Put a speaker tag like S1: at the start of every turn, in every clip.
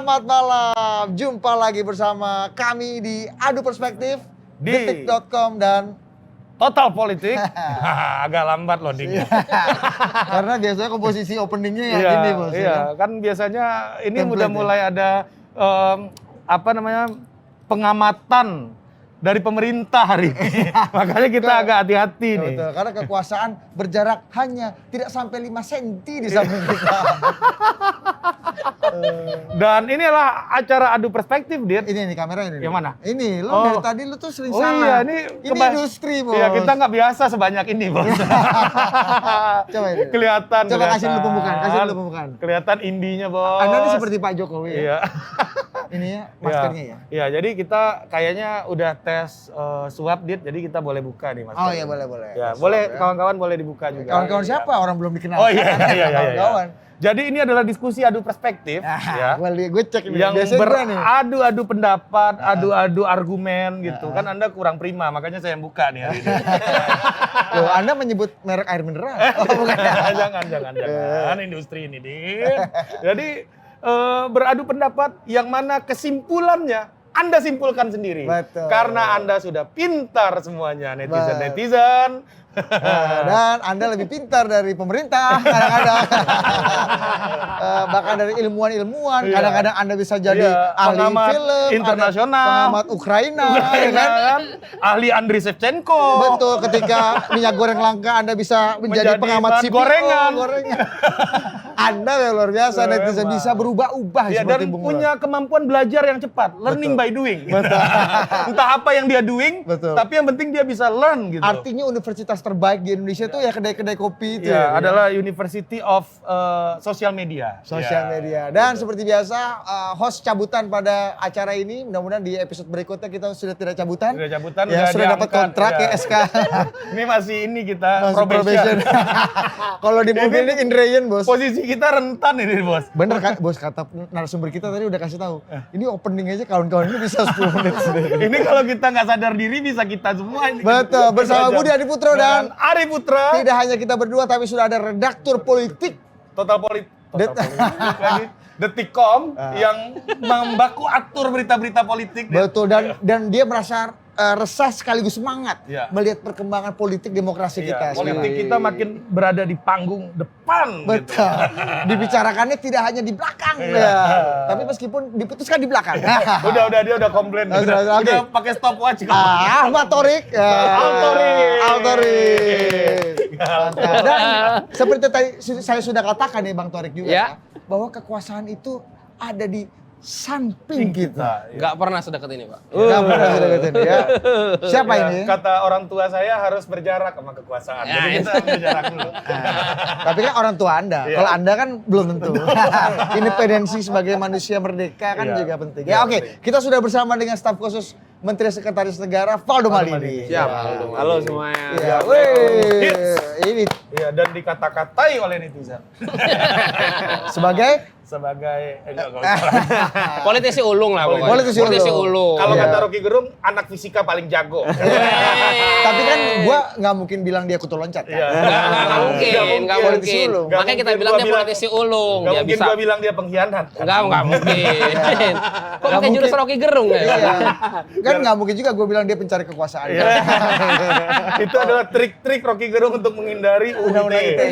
S1: Selamat malam, jumpa lagi bersama kami di Adu Perspektif,
S2: Di
S1: detik.com dan
S2: Total Politik. Agak lambat loh Ding.
S1: karena biasanya komposisi openingnya ya
S2: Iya,
S1: gini bos.
S2: iya.
S1: Ya.
S2: Kan biasanya ini
S1: Template
S2: udah
S1: ya?
S2: mulai ada pengamatan dari pemerintah hari ini. Makanya kita agak hati-hati nih.
S1: Betul, karena kekuasaan berjarak hanya tidak sampai 5 cm di samping kita.
S2: Dan inilah acara Adu Perspektif, Dit.
S1: Ini nih kamera ini.
S2: Yang mana?
S1: Ini, lo
S2: Oh.
S1: dari tadi lo tuh sering
S2: Oh
S1: salah.
S2: iya, ini
S1: industri bos.
S2: Iya, kita nggak biasa sebanyak ini, Bos.
S1: Coba ini.
S2: Kelihatan.
S1: Coba kasih dulu pembukaan, kasih dulu pembukaan.
S2: Kelihatan indinya, Bos.
S1: Anda ini seperti Pak Jokowi ya.
S2: Iya.
S1: Ini ya, maskernya ya.
S2: Iya, jadi kita kayaknya udah tes swab, Dit, jadi kita boleh buka nih, Mas.
S1: Oh iya, boleh.
S2: Ya,
S1: Swab,
S2: boleh
S1: ya.
S2: kawan-kawan boleh dibuka juga.
S1: Kawan-kawan
S2: Ya.
S1: siapa? Orang belum dikenal.
S2: Oh iya.
S1: Kawan-kawan.
S2: Jadi ini adalah diskusi adu perspektif ya.
S1: Gue cek ini.
S2: Yang
S1: Biasanya gua nih.
S2: beradu-adu pendapat, adu-adu argumen gitu. Kan Anda kurang prima, makanya saya yang buka nih hari ini.
S1: Loh, Anda menyebut merek air mineral? Oh, bukan.
S2: jangan industri ini, Dit. Jadi beradu pendapat yang mana kesimpulannya Anda simpulkan sendiri.
S1: Betul.
S2: Karena Anda sudah pintar semuanya, netizen-netizen.
S1: Dan Anda lebih pintar dari pemerintah kadang-kadang. Bahkan dari ilmuwan-ilmuwan.
S2: Iya.
S1: Kadang-kadang Anda bisa jadi
S2: Iya,
S1: ahli
S2: pengamat
S1: film,
S2: internasional.
S1: pengamat Ukraina, ya kan?
S2: Ahli Andriy Shevchenko.
S1: Betul, ketika minyak goreng langka Anda bisa menjadi
S2: Menjadi
S1: pengamat
S2: bahan
S1: CPO,
S2: gorengan.
S1: Anda yang luar biasa,
S2: Keren,
S1: netizen
S2: Pak.
S1: bisa berubah-ubah
S2: Ya,
S1: seperti
S2: dan
S1: Bung
S2: punya kemampuan belajar yang cepat, learning by doing. Entah apa yang dia doing,
S1: Betul.
S2: tapi yang penting dia bisa learn gitu.
S1: Artinya universitas terbaik di Indonesia itu ya kedai-kedai kopi itu
S2: Ya, adalah University of Social Media.
S1: Sosial
S2: Ya.
S1: media. Dan seperti biasa, host cabutan pada acara ini, mudah-mudahan di episode berikutnya kita sudah tidak cabutan.
S2: Sudah cabutan,
S1: Ya, sudah dapat
S2: diangkat,
S1: kontrak ya,
S2: ya.
S1: SK.
S2: Ini masih ini kita
S1: Masih probation. Kalau di mobil ini Indreyen, Bos.
S2: Posisi kita rentan ini, Bos.
S1: Bener kan, Bos, kata narasumber kita tadi udah kasih tahu. Ini opening aja kawan-kawan ini bisa 10 menit sendiri.
S2: Ini kalau kita nggak sadar diri bisa kita semua ini.
S1: Betul, bersama Budi Adiputro dan
S2: Ari Putra.
S1: tidak hanya kita berdua tapi sudah ada redaktur politik.
S2: Total politik lagi. Detikcom yang membaku atur berita-berita politik.
S1: Betul, dan dia merasa resah sekaligus semangat
S2: Iya.
S1: melihat perkembangan politik demokrasi kita.
S2: Politik
S1: sekarang.
S2: kita makin berada di panggung depan. Gitu.
S1: Betul. Dibicarakannya tidak hanya di belakang.
S2: Iya.
S1: Ya. Tapi meskipun diputuskan di belakang.
S2: Udah dia udah komplain.
S1: Oh,
S2: Udah,
S1: oke.
S2: udah pakai stopwatch.
S1: Ahmad Thorik.
S2: Altorik.
S1: Mantap. Dan seperti tadi saya sudah katakan ya Bang Thorik juga
S3: Ya.
S1: bahwa kekuasaan itu ada di samping kita.
S3: Nggak pernah sedekat ini, Pak.
S1: Nggak pernah sudah gitu ya. Siapa
S2: Ya,
S1: ini?
S2: kata orang tua saya harus berjarak sama kekuasaan.
S3: Ya,
S2: Jadi kita berjarak dulu.
S1: Tapi kan orang tua Anda.
S2: Iya.
S1: Kalau Anda kan belum tentu. Independensi sebagai manusia merdeka kan
S2: Iya.
S1: juga penting.
S2: Iya,
S1: Ya oke,
S2: penting.
S1: kita sudah bersama dengan staf khusus Menteri Sekretaris Negara Valdo Maldini.
S3: Siap.
S1: Ya.
S3: Halo semuanya.
S1: Iya,
S2: Hits.
S1: wih. Ini
S2: Iya, dan dikata-katai oleh netizen
S1: sebagai
S2: enggak kalau
S3: Politisi ulung lah pokoknya.
S1: Politisi ulung.
S2: kalau
S1: Iya.
S2: kata Rocky Gerung, anak fisika paling jago.
S1: tapi kan gua nggak mungkin bilang dia kutu loncat kan.
S2: Iya.
S3: Nggak mungkin.
S1: Politisi ulung.
S3: Makanya kita
S2: Nggak
S3: bilang dia
S2: mungkin
S3: politisi ulung.
S2: Gak
S3: Dia
S2: mungkin
S3: bisa.
S2: gua bilang dia pengkhianat.
S3: Nggak mungkin. Kok pakai
S1: mungkin.
S3: jurus Rocky Gerung ya?
S1: Iya. Kan nggak mungkin juga gue bilang dia pencari kekuasaan.
S2: Iya. Itu adalah trik-trik Rocky Gerung untuk menghindari
S1: Undang-undang ITE.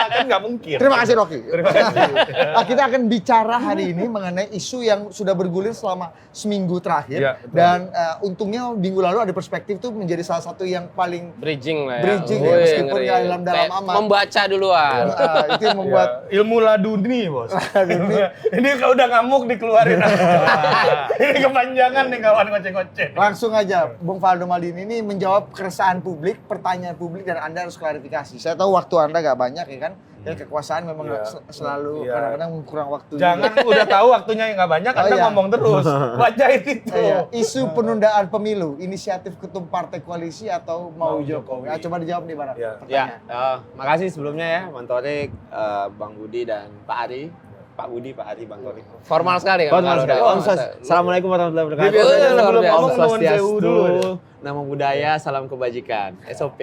S2: Kan nggak mungkin.
S1: Terima kasih Rocky.
S2: Terima kasih.
S1: Nah, kita akan bicara hari ini mengenai isu yang sudah bergulir selama seminggu terakhir.
S2: Iya, betul.
S1: Dan untungnya minggu lalu ada perspektif tuh menjadi salah satu yang paling
S3: Bridging lah ya.
S1: Bridging ya,
S3: Wih,
S1: meskipun
S3: ngeri.
S1: nggak dalam
S3: Kayak
S1: amat.
S3: membaca duluan.
S1: itu yang membuat
S2: Ya, ilmu laduni, Bos. Ini kalau udah ngamuk dikeluarin. Ini kepanjangan nih kawan ngoceh-ngoceh.
S1: langsung aja Bung Valdo Maldini ini menjawab keresahan publik, pertanyaan publik dan Anda harus klarifikasi. Saya tahu waktu Anda nggak banyak ya kan. Dan kekuasaan memang
S2: Iya.
S1: selalu
S2: Iya.
S1: kadang-kadang kurang waktu.
S2: Jangan udah tahu waktunya yang nggak banyak,
S1: Oh,
S2: Anda
S1: iya.
S2: ngomong terus. Wajahin itu.
S1: Iya, isu penundaan pemilu, inisiatif ketum partai koalisi atau mau
S2: Mau
S1: Jokowi.
S2: Jokowi.
S1: Ah, coba dijawab nih Bara.
S2: Ya.
S4: Ya, makasih sebelumnya ya, Bang Torik, Bang Budi dan Pak Ari. Pak Budi, Pak Ari, Bang Torik.
S3: Formal sekali kan?
S4: Formal
S3: kalau
S4: sekali.
S3: udah-
S4: Om Sos. Assalamualaikum warahmatullahi
S2: Dia
S4: wabarakatuh.
S2: biasanya
S3: luar
S2: sebelum
S3: biasa.
S2: ngomong
S4: Om
S2: nuwun sewu
S4: Swastiastu,
S2: dulu aja.
S4: nama budaya, salam kebajikan, SOP.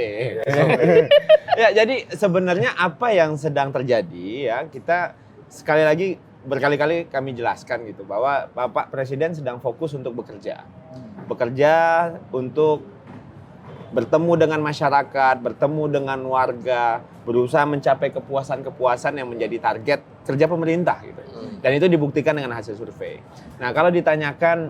S4: Ya, jadi sebenarnya apa yang sedang terjadi ya, kita sekali lagi berkali-kali kami jelaskan gitu bahwa Bapak Presiden sedang fokus untuk bekerja. Bekerja untuk bertemu dengan masyarakat, bertemu dengan warga, berusaha mencapai kepuasan-kepuasan yang menjadi target kerja pemerintah gitu. Dan itu dibuktikan dengan hasil survei. Nah, kalau ditanyakan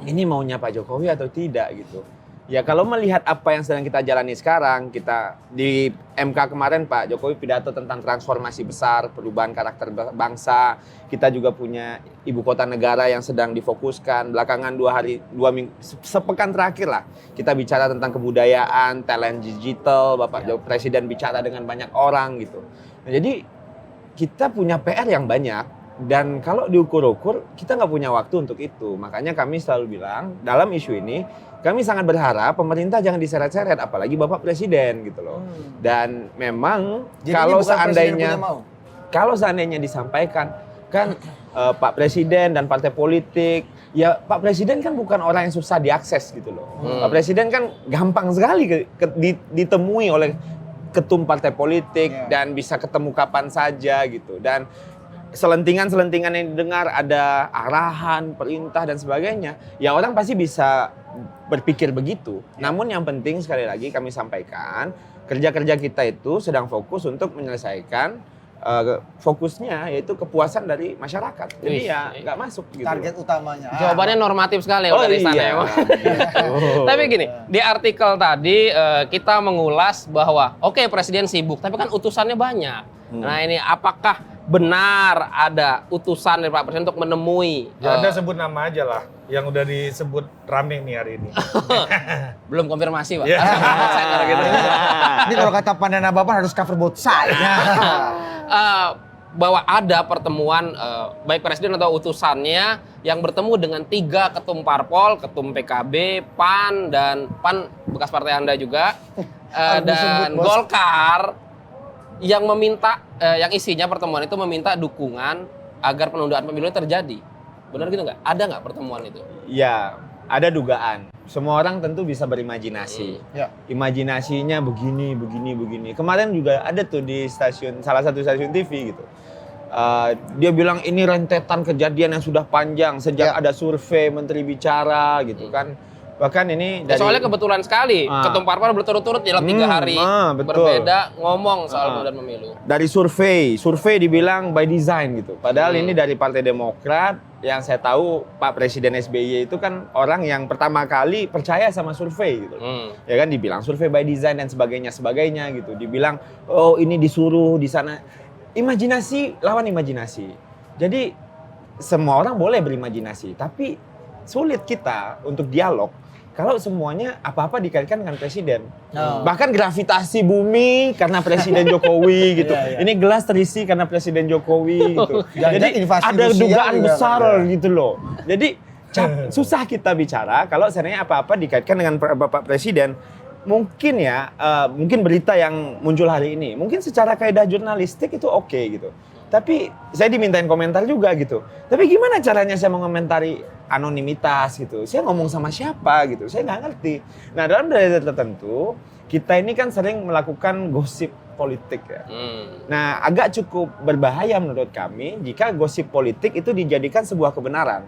S4: ini maunya Pak Jokowi atau tidak gitu. Ya kalau melihat apa yang sedang kita jalani sekarang, kita di MK kemarin Pak Jokowi pidato tentang transformasi besar, perubahan karakter bangsa. Kita juga punya ibu kota negara yang sedang difokuskan. Belakangan 2 minggu, sepekan terakhir lah, kita bicara tentang kebudayaan, talent digital, Bapak Presiden bicara dengan banyak orang gitu. Nah, jadi kita punya PR yang banyak. Dan kalau diukur-ukur, kita nggak punya waktu untuk itu. Makanya kami selalu bilang, dalam isu ini, kami sangat berharap pemerintah jangan diseret-seret, apalagi Bapak Presiden gitu loh. Dan memang
S1: Jadi
S4: kalau seandainya disampaikan, kan Pak Presiden dan partai politik, ya Pak Presiden kan bukan orang yang susah diakses gitu loh. Pak Presiden kan gampang sekali ditemui oleh ketum partai politik dan bisa ketemu kapan saja gitu. Dan selentingan-selentingan yang didengar, ada arahan, perintah dan sebagainya, ya orang pasti bisa berpikir begitu. Namun yang penting sekali lagi kami sampaikan, kerja-kerja kita itu sedang fokus untuk menyelesaikan fokusnya yaitu kepuasan dari masyarakat. Jadi ya nggak masuk gitu.
S1: Target utamanya.
S3: Jawabannya normatif sekali dari istana ya. Tapi gini, di artikel tadi kita mengulas bahwa oke, Presiden sibuk, tapi kan utusannya banyak. Nah ini apakah benar ada utusan dari Pak Presiden untuk menemui?
S2: Ya Anda sebut nama aja lah, yang udah disebut rame nih hari ini.
S3: Belum konfirmasi Pak.
S2: Ya.
S3: Gitu.
S1: Ini kalau kata Pandana Bapak harus cover both side.
S3: Bahwa ada pertemuan baik presiden atau utusannya yang bertemu dengan 3 ketum parpol, ketum PKB, PAN dan PAN bekas partai Anda juga dan Golkar yang meminta yang isinya pertemuan itu meminta dukungan agar penundaan pemilu terjadi. Benar gitu nggak? Ada nggak pertemuan itu?
S4: Ya, ada dugaan. Semua orang tentu bisa berimajinasi. Imajinasinya begini. Kemarin juga ada tuh di salah satu stasiun TV gitu. Dia bilang ini rentetan kejadian yang sudah panjang sejak ada survei menteri bicara gitu kan. Bahkan ini dari
S3: soalnya kebetulan sekali ketum parpol berturut-turut dalam 3 hari berbeda ngomong soal penundaan pemilu.
S4: Dari survei dibilang by design gitu. Padahal ini dari Partai Demokrat yang saya tahu Pak Presiden SBY itu kan orang yang pertama kali percaya sama survei gitu. Ya kan dibilang survei by design dan sebagainya gitu. Dibilang oh ini disuruh di sana. Imajinasi lawan imajinasi. Jadi semua orang boleh berimajinasi, tapi sulit kita untuk dialog kalau semuanya apa-apa dikaitkan dengan presiden. Bahkan gravitasi bumi karena Presiden Jokowi gitu. Ini gelas terisi karena Presiden Jokowi gitu. Jadi ada dugaan besar gitu loh. Jadi susah kita bicara kalau sebenarnya apa-apa dikaitkan dengan Bapak Presiden. Mungkin mungkin berita yang muncul hari ini, mungkin secara kaidah jurnalistik itu oke gitu. Tapi saya dimintain komentar juga gitu. Tapi gimana caranya saya mengomentari anonimitas gitu? Saya ngomong sama siapa gitu? Saya nggak ngerti. Nah dalam daerah tertentu, kita ini kan sering melakukan gosip politik ya. Nah agak cukup berbahaya menurut kami jika gosip politik itu dijadikan sebuah kebenaran.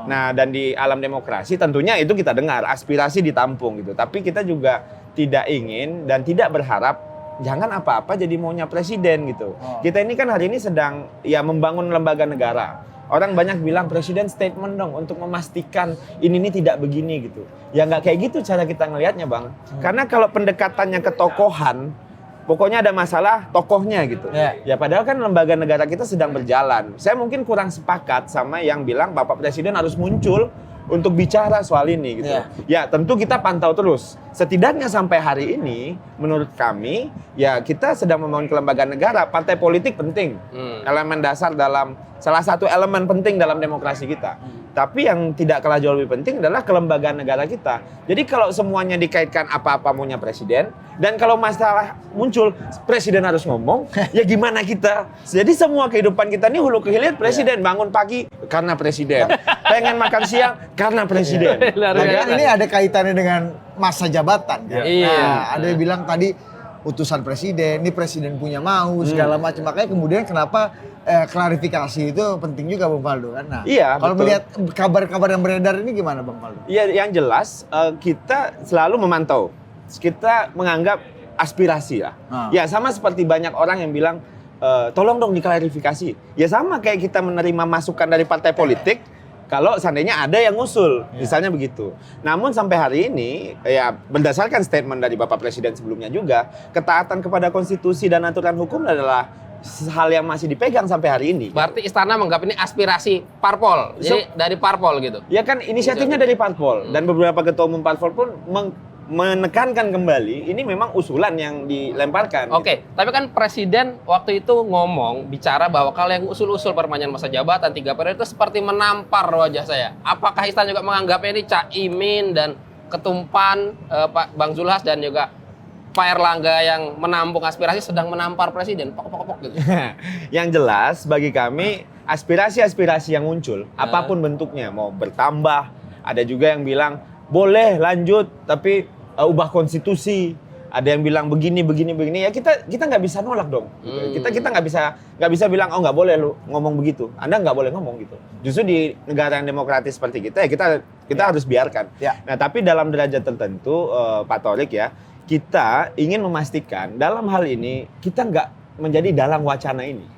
S4: Nah dan di alam demokrasi tentunya itu kita dengar, aspirasi ditampung gitu. Tapi kita juga tidak ingin dan tidak berharap jangan apa-apa jadi maunya presiden gitu. Kita ini kan hari ini sedang membangun lembaga negara. Orang banyak bilang presiden statement dong untuk memastikan ini tidak begini gitu. Ya nggak kayak gitu cara kita ngelihatnya Bang. Karena kalau pendekatannya ke tokohan, pokoknya ada masalah tokohnya gitu. Ya padahal kan lembaga negara kita sedang berjalan. Saya mungkin kurang sepakat sama yang bilang Bapak Presiden harus muncul untuk bicara soal ini gitu. Ya tentu kita pantau terus. Setidaknya sampai hari ini menurut kami ya kita sedang membangun kelembagaan negara. Partai politik penting. Elemen dasar salah satu elemen penting dalam demokrasi kita. Tapi yang tidak kalah jauh lebih penting adalah kelembagaan negara kita. Jadi kalau semuanya dikaitkan apa-apa maunya presiden, dan kalau masalah muncul presiden harus ngomong, ya gimana kita? Jadi semua kehidupan kita ini hulu ke hilir presiden. Bangun pagi karena presiden, pengen makan siang karena presiden.
S1: Ini ada kaitannya dengan masa jabatan. Ada yang bilang tadi utusan presiden, ini presiden punya mau segala macam. Makanya kemudian kenapa klarifikasi itu penting juga Bang Faldo kan. Nah,
S4: Iya,
S1: kalau
S4: betul.
S1: melihat kabar-kabar yang beredar ini gimana Bang Faldo?
S4: Iya, yang jelas kita selalu memantau. Kita menganggap aspirasi lah. Ya sama seperti banyak orang yang bilang tolong dong diklarifikasi. Ya sama kayak kita menerima masukan dari partai politik. Kalau seandainya ada yang ngusul, misalnya begitu. Namun sampai hari ini, ya berdasarkan statement dari Bapak Presiden sebelumnya juga, ketaatan kepada konstitusi dan aturan hukum adalah hal yang masih dipegang sampai hari ini.
S3: Berarti istana menganggap ini aspirasi parpol. Jadi dari parpol gitu.
S4: Ya kan inisiatifnya dari parpol dan beberapa ketua umum parpol pun menekankan kembali ini memang usulan yang dilemparkan.
S3: Oke, tapi kan presiden waktu itu bicara bahwa kalau yang usul-usul perpanjangan masa jabatan 3 periode itu seperti menampar wajah saya. Apakah istana juga menganggapnya ini Caimin dan Ketumpan, Pak Bang Zulhas dan juga Pak Erlangga yang menampung aspirasi sedang menampar presiden? Pok gitu.
S4: Yang jelas bagi kami aspirasi-aspirasi yang muncul apapun bentuknya, mau bertambah, ada juga yang bilang boleh lanjut tapi ubah konstitusi. Ada yang bilang begini. Ya kita nggak bisa nolak dong. Kita nggak bisa bilang oh nggak boleh lu ngomong begitu. Anda nggak boleh ngomong gitu. Justru di negara yang demokratis seperti kita ya kita harus biarkan.
S1: Ya.
S4: Nah tapi dalam derajat tertentu Pak Thorik ya, kita ingin memastikan dalam hal ini kita nggak menjadi dalang wacana ini.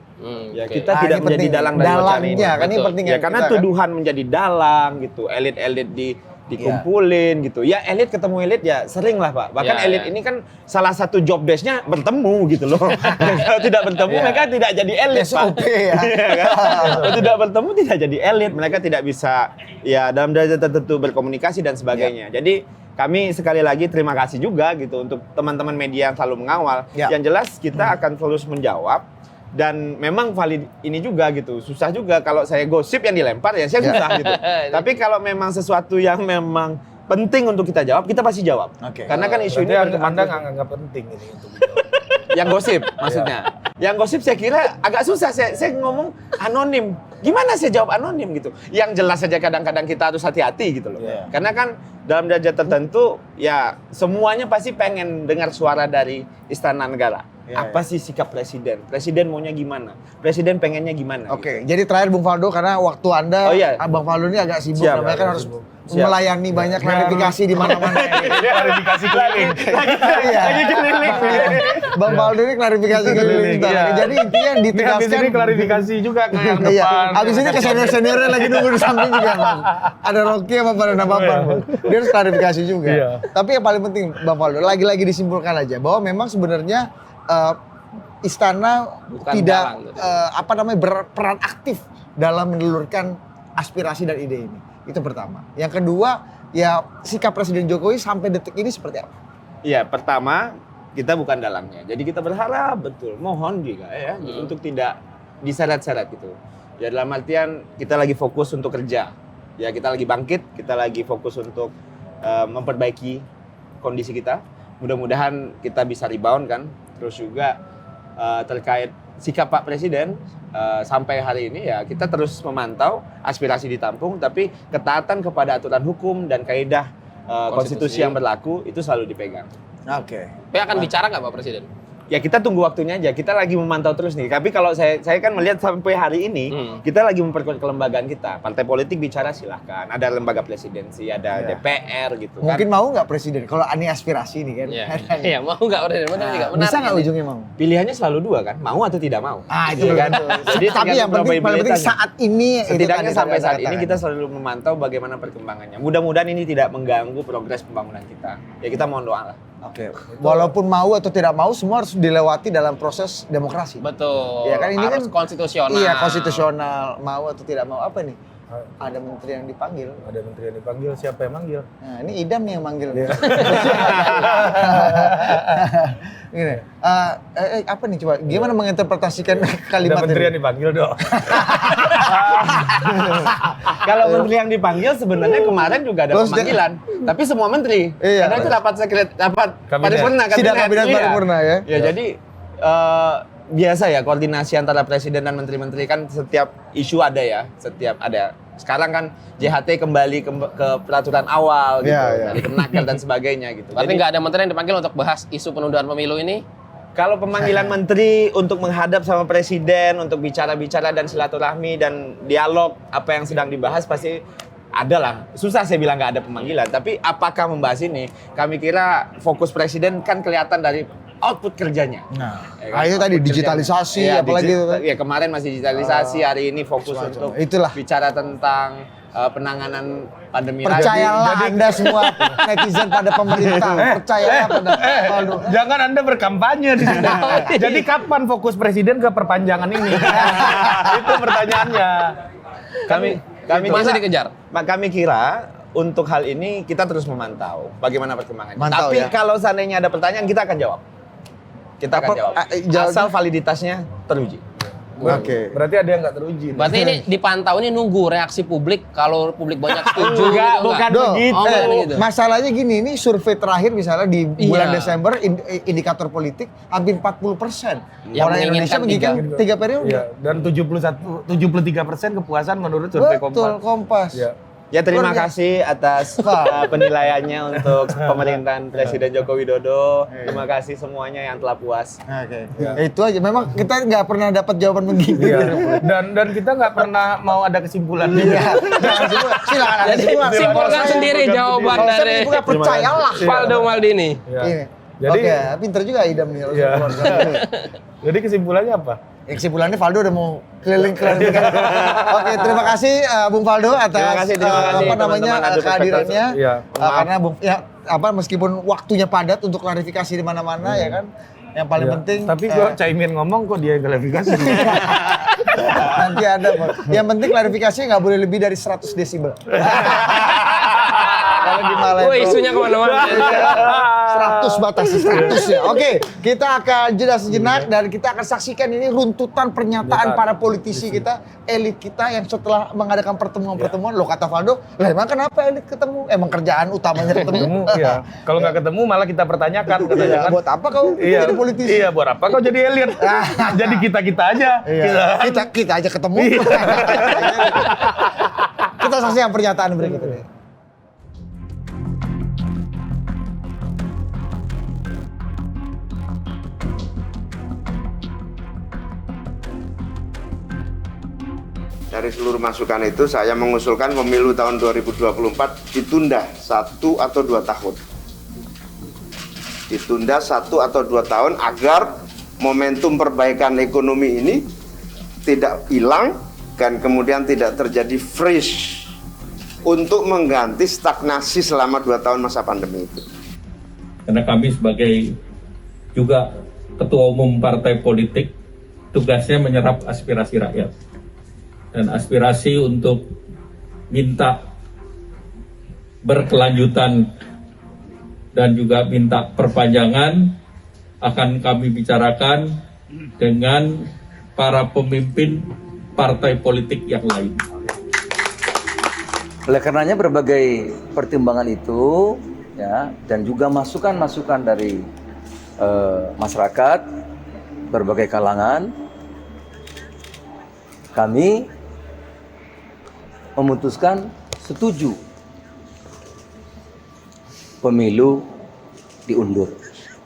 S4: Ya kita tidak
S1: ini
S4: menjadi
S1: penting.
S4: dalang dari wacana ini.
S1: Dalangnya, kan ini
S3: Betul.
S1: penting
S4: Ya karena
S1: kita, kan?
S4: tuduhan menjadi dalang gitu, elit-elit dikumpulin gitu. Ya elit ketemu elit ya sering lah Pak. Bahkan
S3: Ya,
S4: elit
S3: ya.
S4: ini kan salah satu job desk-nya bertemu gitu loh. Kalau tidak bertemu mereka tidak jadi elit Pak.
S1: SOP ya.
S4: Iya kan? Kalau tidak bertemu tidak jadi elit. Mereka tidak bisa ya dalam derajat tertentu berkomunikasi dan sebagainya. Jadi kami sekali lagi terima kasih juga gitu untuk teman-teman media yang selalu mengawal.
S1: Ya.
S4: Yang jelas kita akan terus menjawab. Dan memang valid ini juga gitu, susah juga kalau saya gosip yang dilempar ya saya susah gitu. Tapi kalau memang sesuatu yang memang penting untuk kita jawab, kita pasti jawab.
S1: Oke.
S4: Karena kan isu ini
S2: Berarti Anda nggak penting ini untuk dijawab.
S4: yang gosip maksudnya. Yang gosip saya kira agak susah saya ngomong anonim. Gimana saya jawab anonim gitu? Yang jelas saja kadang-kadang kita harus hati-hati gitu loh.
S1: Iya.
S4: Karena kan dalam derajat tertentu ya semuanya pasti pengen dengar suara dari Istana Negara.
S1: Iya,
S4: Apa sih sikap presiden? Presiden maunya gimana? Presiden pengennya gimana?
S1: Oke, jadi terakhir Bung Faldo karena waktu Anda,
S4: Oh, iya.
S1: Bang Faldo ini agak sibuk,
S4: Siap,
S1: namanya kan harus
S4: Siap.
S1: melayani banyak klarifikasi di mana-mana.
S2: Klarifikasi keliling.
S1: Iya.
S4: Lagi keliling.
S1: Bang Faldo ini klarifikasi keliling.
S2: Iya.
S1: Jadi intinya yang
S2: Ini habis
S1: ditegaskan.
S2: ini klarifikasi juga ke yang
S1: Iya,
S2: depan.
S1: habis ini ke senior-seniornya lagi nunggu di samping juga Bang. Ada Rocky apa Bang. Dia harus klarifikasi juga.
S2: Iya.
S1: Tapi yang paling penting Bang Faldo, lagi-lagi disimpulkan aja bahwa memang sebenarnya istana
S3: Bukan
S1: tidak
S3: dalang,
S1: berperan aktif dalam menelurkan aspirasi dan ide ini. Itu pertama. Yang kedua, ya sikap Presiden Jokowi sampai detik ini seperti apa?
S4: Iya, pertama kita bukan dalangnya. Jadi kita berharap betul, mohon juga ya untuk tidak diseret-seret gitu. Ya dalam artian kita lagi fokus untuk kerja. Ya kita lagi bangkit, kita lagi fokus untuk memperbaiki kondisi kita. Mudah-mudahan kita bisa rebound kan. Terus juga terkait sikap Pak Presiden sampai hari ini ya kita terus memantau aspirasi ditampung tapi ketaatan kepada aturan hukum dan kaidah konstitusi yang berlaku itu selalu dipegang.
S1: Oke.
S3: Tapi akan bicara nggak Pak Presiden?
S4: Ya kita tunggu waktunya aja. Kita lagi memantau terus nih. Tapi kalau saya kan melihat sampai hari ini kita lagi memperkuat kelembagaan kita. Partai politik bicara silahkan. Ada lembaga presidensi, ada
S1: Iya.
S4: DPR gitu
S1: Mungkin
S4: kan.
S1: mau nggak Presiden? Kalau ini aspirasi nih kan.
S3: Iya, mau nggak Presiden? Benar juga. Menarik
S1: Bisa nggak
S3: ini.
S1: ujungnya mau?
S4: Pilihannya selalu dua kan, mau atau tidak mau.
S1: Itu
S4: Iya kan?
S1: betul.
S4: Jadi
S1: Tapi yang penting paling penting saat ini itu
S4: setidaknya
S1: tadi
S4: sampai
S1: Anda
S4: saat ini
S1: katakan.
S4: kita selalu memantau bagaimana perkembangannya. Mudah-mudahan ini tidak mengganggu progres pembangunan kita. Ya kita mohon doa lah.
S1: Oke. Walaupun mau atau tidak mau semua harus dilewati dalam proses demokrasi.
S3: Betul.
S1: Iya kan, ini
S3: Harus
S1: kan
S3: konstitusional.
S1: Iya, konstitusional. Mau atau tidak mau apa nih? Ada menteri yang dipanggil.
S2: Ada menteri yang dipanggil, siapa yang manggil?
S1: Nah, ini Idam nih yang manggil. Gini, apa nih coba? Gimana menginterpretasikan kalimat
S2: Ada menteri
S1: ini?
S2: yang dipanggil dong.
S4: Kalau menteri yang dipanggil sebenarnya kemarin juga ada
S1: Terus
S4: pemanggilan, tapi semua menteri.
S1: Iya.
S4: Karena itu rapat paripurna
S1: Sidang kabinet
S4: Iya.
S1: paripurna ya.
S4: Ya jadi biasa ya koordinasi antara presiden dan menteri-menteri kan setiap isu ada ya, setiap ada. Sekarang kan JHT kembali ke peraturan awal gitu,
S1: Iya, iya.
S4: dari Kemenaker dan sebagainya gitu.
S3: Berarti
S4: Jadi
S3: nggak ada menteri yang dipanggil untuk bahas isu penundaan pemilu ini?
S4: Kalau pemanggilan menteri untuk menghadap sama presiden, untuk bicara-bicara dan silaturahmi dan dialog apa yang sedang dibahas pasti ada lah. Susah saya bilang nggak ada pemanggilan. Tapi apakah membahas ini? Kami kira fokus presiden kan kelihatan dari output kerjanya.
S1: Nah,
S4: Ya kan?
S1: itu tadi
S4: Output
S1: digitalisasi,
S4: kerjanya.
S1: apalagi itu kan.
S4: Ya kemarin masih digitalisasi, hari ini fokus
S1: semacam.
S4: untuk
S1: Itulah.
S4: bicara tentang penanganan pandemi.
S1: Percayalah Anda semua netizen pada pemerintah. Percayalah pada Valdo.
S2: Jangan Anda berkampanye di sini. Jadi kapan fokus presiden ke perpanjangan ini? Itu pertanyaannya.
S4: Kami
S3: Masa dikejar?
S4: Kami kira untuk hal ini kita terus memantau bagaimana perkembangannya.
S1: Mantau,
S4: Tapi
S1: ya.
S4: kalau seandainya ada pertanyaan kita akan jawab. Kita akan jawab. Asal validitasnya teruji.
S1: Oke.
S2: Berarti ada yang nggak teruji. nih.
S3: Berarti ini dipantau ini nunggu reaksi publik, kalau publik banyak setuju
S4: Enggak,
S3: gitu,
S4: bukan
S3: enggak?
S4: begitu.
S3: Oh, bukan gitu.
S1: Masalahnya gini, ini survei terakhir misalnya di bulan
S3: Iya.
S1: Desember, indikator politik hampir 40%.
S3: Yang
S1: Orang Indonesia
S3: menginginkan
S1: menginginkan 3 periode.
S2: Iya, dan 73% kepuasan menurut survei
S1: Betul,
S2: Kompas.
S1: Kompas.
S2: Iya.
S4: Ya terima
S1: Luar
S4: kasih atas penilaiannya untuk pemerintahan Presiden Joko Widodo. Terima kasih semuanya yang telah puas.
S1: Oke. Ya, itu aja. Memang kita nggak pernah dapat jawaban begitu.
S2: Iya. Dan kita nggak pernah mau ada kesimpulan.
S1: Iya. Jangan simpulkan. Silakan ada
S3: Jadi
S1: simpulkan.
S3: simpulkan
S1: Saya-
S3: sendiri jawaban
S1: Kalau saya
S3: dari
S1: simpulkan, percayalah.
S3: Valdo Maldini.
S2: Iya.
S1: Ini.
S2: Jadi-
S1: Oke, pinter juga Idam nih.
S2: Iya. Jadi kesimpulannya apa?
S1: Kesimpulannya Valdo udah mau keliling-keliling. Oke, terima kasih Bung Valdo atas
S4: Terima kasih
S1: apa namanya
S4: teman-teman Adu
S1: kehadirannya.
S2: Iya.
S1: Karena meskipun waktunya padat untuk klarifikasi di mana-mana ya kan. Yang paling
S2: Iya.
S1: penting
S2: Tapi kok Caimin ngomong kok dia yang klarifikasi.
S1: nanti ada. Bang. Yang penting klarifikasinya nggak boleh lebih dari 100 desibel. Kalau di Malaysia.
S3: Wah, isunya kemana-mana.
S1: 100 batas 100 ya. Oke, kita akan jeda sejenak dan kita akan saksikan ini runtutan pernyataan para politisi kita, elit kita yang setelah mengadakan pertemuan-pertemuan. Lo kata Valdo, lah emang kenapa elit ketemu? Emang kerjaan utamanya ketemu.
S2: Iya. Kalau nggak ketemu malah kita pertanyakan.
S1: Iya,
S2: Kan?
S1: buat apa kau
S2: Iya.
S1: jadi politisi?
S2: Iya, buat apa kau jadi elit? Jadi kita aja.
S1: Iya. Kita aja ketemu. Kita saksikan pernyataan berikut ini.
S5: Dari seluruh masukan itu saya mengusulkan pemilu tahun 2024 ditunda 1 atau 2 tahun. Ditunda 1 atau 2 tahun agar momentum perbaikan ekonomi ini tidak hilang dan kemudian tidak terjadi freeze untuk mengganti stagnasi selama 2 tahun masa pandemi itu.
S6: Karena kami sebagai juga ketua umum partai politik, tugasnya menyerap aspirasi rakyat. Dan aspirasi untuk minta berkelanjutan dan juga minta perpanjangan akan kami bicarakan dengan para pemimpin partai politik yang lain.
S7: Oleh karenanya berbagai pertimbangan itu ya dan juga masukan-masukan dari masyarakat berbagai kalangan, kami memutuskan setuju pemilu diundur.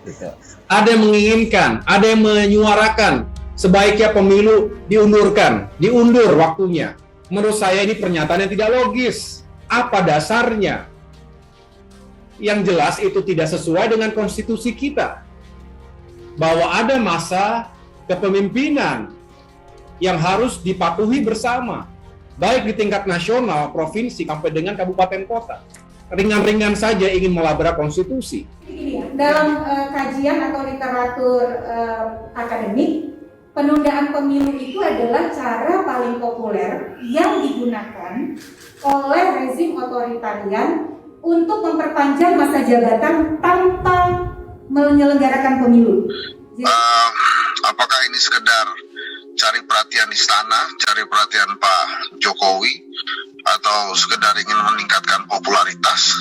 S7: Gitu.
S8: Ada yang menginginkan, ada yang menyuarakan sebaiknya pemilu diundur waktunya. Menurut saya ini pernyataan yang tidak logis. Apa dasarnya? Yang jelas itu tidak sesuai dengan konstitusi kita. Bahwa ada masa kepemimpinan yang harus dipatuhi bersama. Baik di tingkat nasional, provinsi, sampai dengan kabupaten kota. Ringan-ringan saja ingin melabrak konstitusi.
S9: Dalam kajian atau literatur akademik, penundaan pemilu itu adalah cara paling populer yang digunakan oleh rezim otoritarian untuk memperpanjang masa jabatan tanpa menyelenggarakan pemilu.
S10: Apakah ini sekedar cari perhatian istana, cari perhatian Pak Jokowi, atau sekedar ingin meningkatkan popularitas?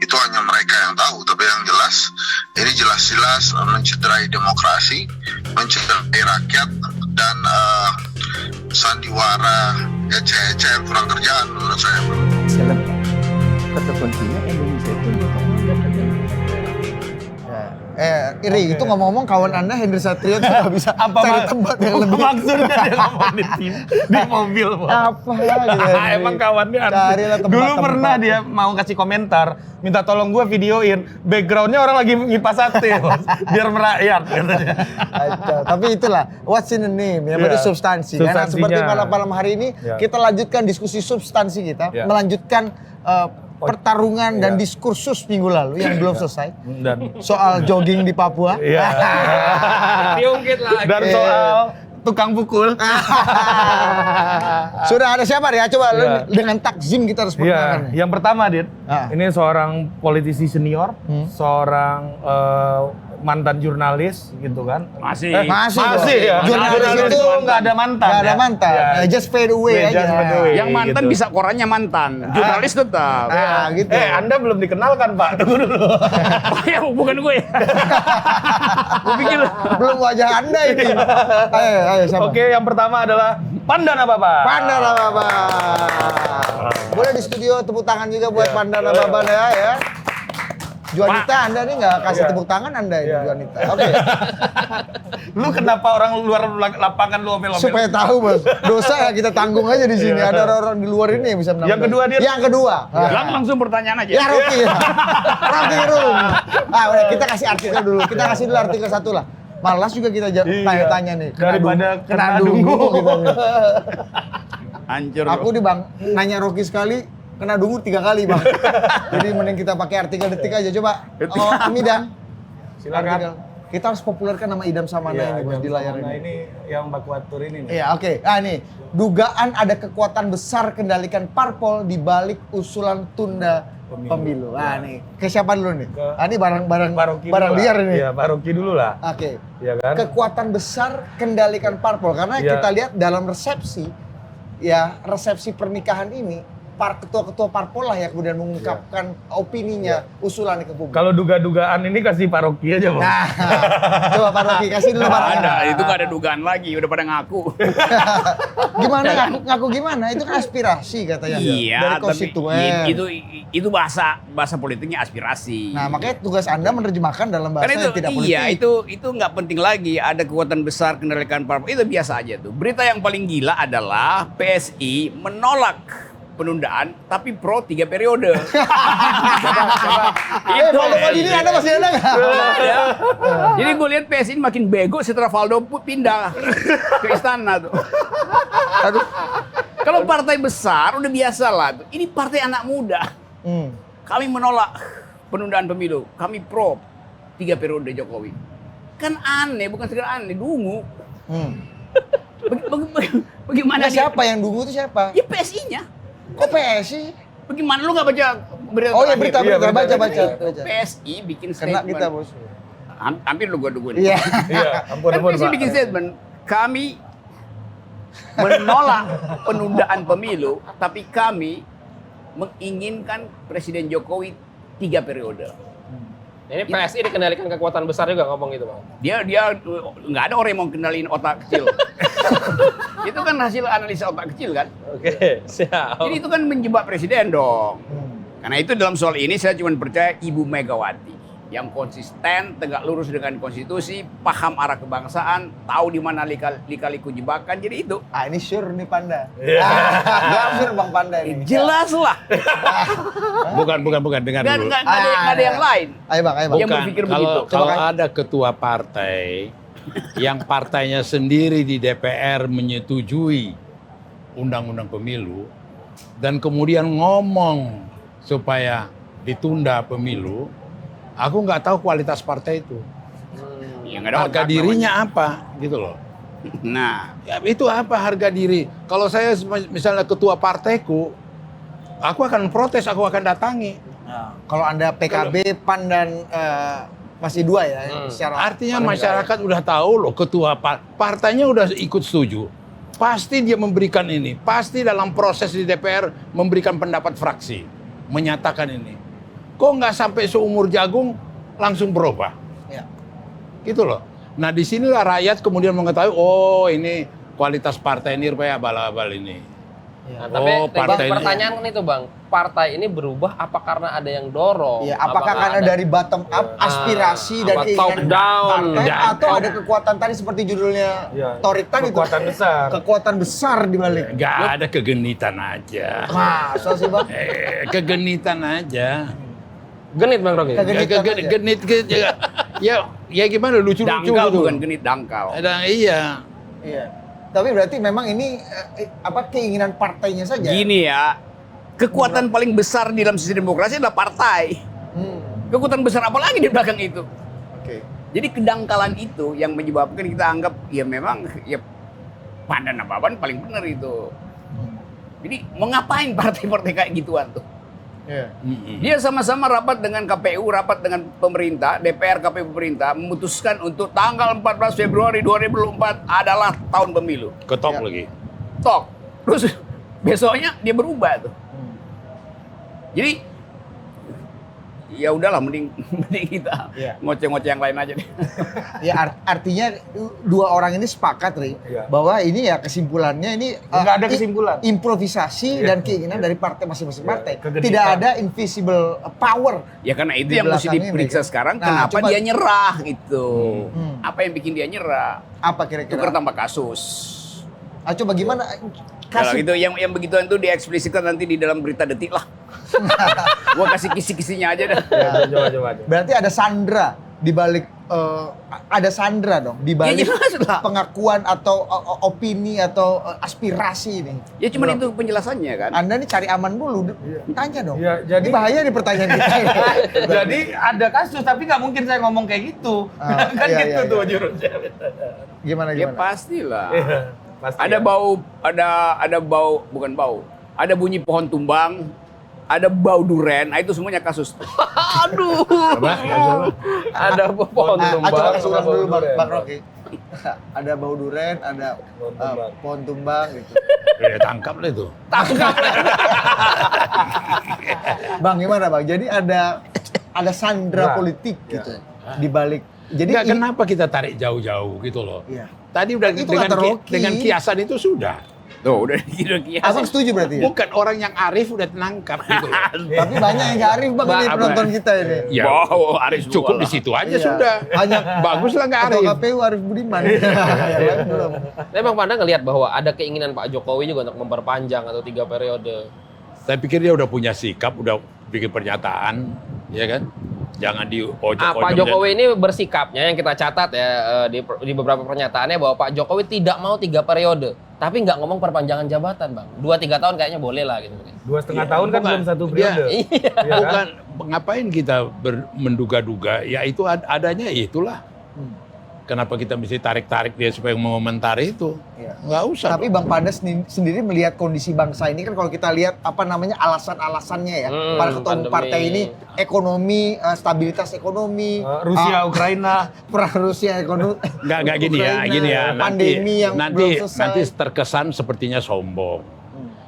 S10: Itu hanya mereka yang tahu, tapi yang jelas, ini jelas-jelas mencederai demokrasi, mencederai rakyat, dan sandiwara ece-ece yang kurang kerjaan menurut saya.
S7: Kata kuncinya Indonesia itu
S1: Iri, itu ngomong-ngomong kawan Anda Henry Satrio tuh nggak bisa cari tempat yang lebih.
S2: Maksudnya dia ngomong di mobil.
S1: Apa gitu.
S2: Emang kawannya
S1: Carilah tempat-tempat.
S2: Dulu pernah dia mau kasih komentar, minta tolong gue videoin, backgroundnya orang lagi ngipas sate, Bos. Biar merakyat katanya.
S1: Tapi itulah what's in the name ya, berarti substansi. Karena seperti malam hari ini kita lanjutkan diskusi substansi kita, melanjutkan pertarungan dan diskursus minggu lalu yang belum selesai soal jogging di Papua.
S3: Diungkit lagi.
S2: Dan soal tukang pukul.
S1: Sudah ada siapa ya? Coba dengan takzim kita harus perkenalkan.
S2: Yang pertama, Dit. Ini seorang politisi senior, seorang mantan jurnalis gitu kan.
S1: Masih
S2: ya. Jurnalis itu nggak ada mantan.
S1: Nggak ada mantan. Just fade away aja.
S11: Yang mantan gitu. Bisa korannya mantan. Jurnalis tetap.
S1: Gitu.
S2: Anda belum dikenalkan, Pak. Tunggu dulu.
S11: Ya bukan gue.
S1: Gue pikir belum wajah Anda ini. Ayo siapa?
S2: Oke, yang pertama adalah Pandana Baba.
S1: Pandana Baba. Boleh di studio tepuk tangan juga buat Pandana Baba ya. Juanita, Anda nih nggak kasih tepuk tangan Anda ini, Juanita. Oke.
S2: Lu kenapa orang luar lapangan lu omel-omel?
S1: Supaya tahu, Bos. Dosa ya kita tanggung aja di sini. Ada orang di luar ini yang bisa menang.
S2: Yang kedua dia.
S1: Yang kedua.
S11: Langsung pertanyaan aja.
S1: Ya Rocky. Rocky dulu. Udah kita kasih artikel dulu. Kita kasih dulu artikel satu lah. Malas juga kita tanya-tanya nih.
S2: Daripada
S1: kena dungu kita nih.
S11: Hancur.
S1: Aku nanya Rocky sekali. Kena dungu 3 kali, Bang. Jadi mending kita pakai artikel detik aja. Coba, Om Idam.
S2: Silakan.
S1: Kita harus populerkan nama Idam Samana ini, Bos, di layar ini.
S2: Ini yang Bakuatur ini.
S1: Iya, oke. Nih, dugaan ada kekuatan besar kendalikan parpol di balik usulan tunda pemilu. Nih, ke siapa dulu nih? Ini barang liar ini.
S2: Iya, Pak Rocky dulu lah.
S1: Oke.
S2: Iya kan?
S1: Kekuatan besar kendalikan parpol karena kita lihat dalam resepsi pernikahan ini ketua-ketua parpol lah yang kemudian mengungkapkan opininya, usulannya ke publik.
S2: Kalau duga-dugaan ini kasih Pak Rocky aja, Bang.
S1: Nah, coba Pak Rocky kasih dulu Pak Rocky.
S11: Ada, itu gak ada dugaan lagi, udah pada ngaku.
S1: Gimana ngaku gimana? Itu kan aspirasi katanya.
S11: Iya,
S1: dari konstituen.
S11: Itu bahasa politiknya aspirasi.
S1: Nah, makanya tugas Anda menerjemahkan dalam bahasa yang tidak politik.
S11: Iya, itu nggak penting lagi. Ada kekuatan besar kendalikan parpol, itu biasa aja tuh. Berita yang paling gila adalah PSI menolak penundaan tapi pro 3 periode.
S1: Valdo Maldini Anda masih ada nggak?
S11: Jadi gue lihat PSI makin bego setelah Valdo pindah ke istana tuh. Kalau partai besar udah biasa lah tuh. Ini partai anak muda. Kami menolak penundaan pemilu. Kami pro 3 periode Jokowi. Kan aneh, bukan sekedar aneh, dungu. Bagaimana
S1: siapa yang dungu itu siapa?
S11: Ya PSI-nya.
S1: Kok PSI?
S11: Bagaimana lu nggak baca berita?
S1: Oh ya berita baca.
S11: PSI bikin
S1: statement. Kena kita, Bos.
S11: Hampir lu gua duguin.
S1: Iya.
S11: Ampun, PSI bikin statement. Kami menolak penundaan pemilu, tapi kami menginginkan Presiden Jokowi 3 periode.
S3: Ini PSI dikendalikan kekuatan besar juga ngomong gitu, Bang.
S11: Dia nggak ada orang yang mau kendaliin otak kecil. Itu kan hasil analisa otak kecil kan?
S3: Oke, siap.
S11: Jadi itu kan menjebak presiden dong. Karena itu dalam soal ini saya cuma percaya Ibu Megawati yang konsisten, tegak lurus dengan konstitusi, paham arah kebangsaan, tahu di mana lika-liku jebakan. Jadi itu.
S1: Ini sure nih Panda. Gak sure Bang Panda ini.
S11: Jelas lah.
S8: Bukan dengar dulu.
S11: Nggak ada yang lain.
S1: Ayo Bang.
S11: Yang berpikir begitu.
S8: Kalau ada ketua partai yang partainya sendiri di DPR menyetujui undang-undang pemilu dan kemudian ngomong supaya ditunda pemilu, aku nggak tahu kualitas partai itu.
S11: Ya, nggak ada
S8: harga
S11: otak
S8: dirinya
S11: namanya.
S8: apa gitu loh.
S11: Nah,
S8: ya, itu apa harga diri? Kalau saya misalnya ketua partaiku, aku akan protes, aku akan datangi.
S1: Kalau Anda PKB, PAN dan masih 2 ya. Secara
S8: artinya masyarakat udah tahu loh, ketua partainya udah ikut setuju. Pasti dia memberikan ini, pasti dalam proses di DPR memberikan pendapat fraksi, menyatakan ini. Kok nggak sampai seumur jagung langsung berubah?
S1: Ya.
S8: Gitu loh. Nah disinilah rakyat kemudian mengetahui, oh ini kualitas partai ini rupanya abal-abal ini.
S3: Nah, tapi
S11: partai
S3: pertanyaan kan itu Bang, partai ini berubah apa karena ada yang dorong?
S1: Iya, apakah karena dari bottom up aspirasi dan
S3: apa top
S1: keinginan
S3: down?
S1: partai, atau ada kekuatan tadi seperti judulnya Torik tadi
S2: Kekuatan
S1: itu
S2: besar.
S1: kekuatan besar di balik.
S11: Nggak ada kegenitan aja.
S1: Masa sih Bang?
S11: Kegenitan aja.
S3: Genit Bang Rocky.
S11: Genit ya gimana lucu-lucu
S12: Dangkal
S11: gitu.
S12: bukan genit, dangkal.
S11: Iya.
S1: Iya. Tapi berarti memang ini keinginan partainya saja.
S12: Gini ya, kekuatan paling besar di dalam sistem demokrasi adalah partai. Kekuatan besar apa lagi di belakang itu?
S1: Oke.
S12: Jadi kedangkalan itu yang menyebabkan kita anggap ya memang ya Pandan Nababan paling benar itu. Jadi mau ngapain partai-partai kayak gituan tuh?
S1: Iya.
S12: Dia sama-sama rapat dengan KPU, rapat dengan pemerintah, DPR, KPU, pemerintah, memutuskan untuk tanggal 14 Februari 2024 adalah tahun pemilu.
S11: Ketok lagi.
S12: Tok. Terus besoknya dia berubah tuh. Jadi ya udahlah mending kita ngoceh-ngoceh yang lain aja deh.
S1: Ya artinya dua orang ini sepakat Ri, bahwa ini ya kesimpulannya ini
S2: nggak ada kesimpulan,
S1: improvisasi dan keinginan dari partai masing-masing partai. Tidak ada invisible power.
S12: Ya karena itu yang mesti diperiksa sekarang, kenapa dia nyerah gitu. Apa yang bikin dia nyerah?
S1: Apa kira-kira?
S12: Tukar tambah kasus.
S1: Coba gimana?
S12: Kalau gitu yang begituan itu dieksplisitkan nanti di dalam berita detik lah. Gua kasih kisi-kisinya aja dah.
S2: Coba.
S1: Berarti ada Sandra di balik ada Sandra dong di balik pengakuan atau opini atau aspirasi ini.
S12: Ya cuma itu penjelasannya kan.
S1: Anda nih cari aman dulu, tanya dong.
S2: Ya, jadi
S1: ini bahaya nih pertanyaan kita.
S2: Jadi ada kasus tapi nggak mungkin saya ngomong kayak gitu. Kan
S1: iya,
S2: gitu
S1: iya,
S2: tuh
S1: iya.
S2: jurusnya.
S1: Gimana?
S12: Ya pastilah.
S2: Pasti
S12: ada bau, ada bau, bukan bau. Ada bunyi pohon tumbang, ada bau duren, itu semuanya kasus.
S3: Aduh. Ada pohon tumbang.
S1: Coba kasih ulang dulu Bang Rocky. Ada bau duren, ada pohon tumbang gitu.
S11: Ya tangkap lah itu.
S1: Bang gimana Bang? Jadi ada sandra politik gitu di balik. Jadi
S11: kenapa kita tarik jauh-jauh gitu loh?
S1: Iya.
S11: Tadi udah dengan kiasan itu sudah.
S12: Tuh udah kiasan.
S1: Abang setuju berarti ya?
S11: Bukan orang yang arif udah tenangkap gitu loh.
S1: Tapi banyak yang gak arif Bang ini penonton kita ini.
S11: Ya, arif cukup di situ aja sudah.
S1: Banyak
S11: bagus lah nggak arif.
S1: Ketua KPU Arif Budiman. Yang lain belum.
S3: Tapi Bang Panda ngelihat bahwa ada keinginan Pak Jokowi juga untuk memperpanjang atau 3 periode.
S11: Saya pikir dia udah punya sikap, udah bikin pernyataan, ya kan? Jangan diojok-ojok.
S3: Pak Jokowi ini bersikapnya yang kita catat ya di beberapa pernyataannya bahwa Pak Jokowi tidak mau 3 periode, tapi nggak ngomong perpanjangan jabatan Bang. 2-3 tahun kayaknya boleh lah gitu.
S2: 2,5 tahun kan belum 1 periode.
S3: Iya.
S11: Bukan ngapain kita menduga-duga? Ya itu adanya itulah. Kenapa kita mesti tarik-tarik dia supaya mengomentari itu? Nggak usah.
S1: Tapi Bang Panda sendiri melihat kondisi bangsa ini kan kalau kita lihat alasan-alasannya ya para ketua umum partai ini ekonomi, stabilitas ekonomi,
S2: Rusia, Ukraina,
S1: perang Rusia ekonomi.
S11: Nggak gini ya.
S1: Pandemi yang belum selesai.
S11: Nanti terkesan sepertinya sombong.